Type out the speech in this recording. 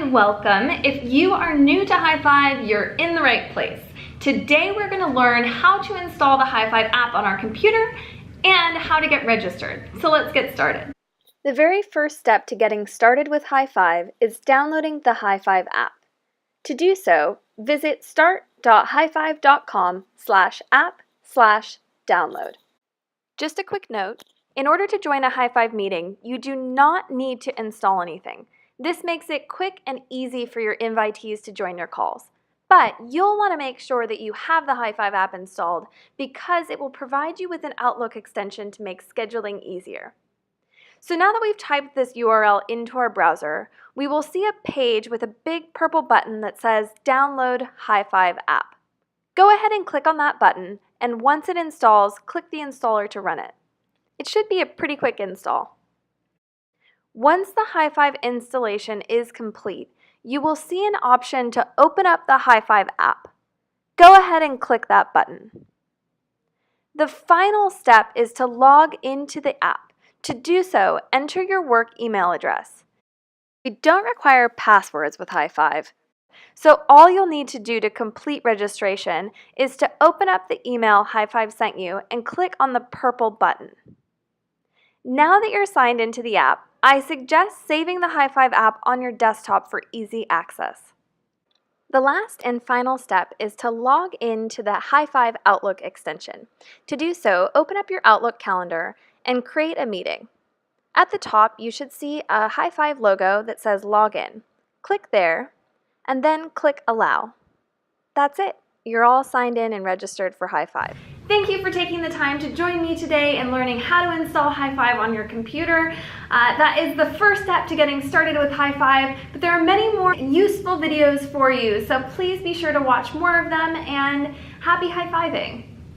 and welcome. If you are new to Highfive, you're in the right place. Today we're going to learn how to install the Highfive app on our computer and how to get registered. So let's get started. The very first step to getting started with Highfive is downloading the Highfive app. To do so, visit start.highfive.com/app/download. Just a quick note, in order to join a Highfive meeting, you do not need to install anything. This makes it quick and easy for your invitees to join your calls. But you'll want to make sure that you have the Highfive app installed because it will provide you with an Outlook extension to make scheduling easier. So now that we've typed this URL into our browser, we will see a page with a big purple button that says Download Highfive app. Go ahead and click on that button, and once it installs, click the installer to run it. It should be a pretty quick install. Once the Highfive installation is complete, you will see an option to open up the Highfive app. Go ahead and click that button. The final step is to log into the app. To do so, enter your work email address. We don't require passwords with Highfive, so all you'll need to do to complete registration is to open up the email Highfive sent you and click on the purple button. Now that you're signed into the app, I suggest saving the Highfive app on your desktop for easy access. The last and final step is to log into the Highfive Outlook extension. To do so, open up your Outlook calendar and create a meeting. At the top, you should see a Highfive logo that says Login. Click there, and then click Allow. That's it. You're all signed in and registered for Highfive. Thank you for taking the time to join me today and learning how to install Highfive on your computer. That is the first step to getting started with Highfive, but there are many more useful videos for you, so please be sure to watch more of them, and happy high-fiving!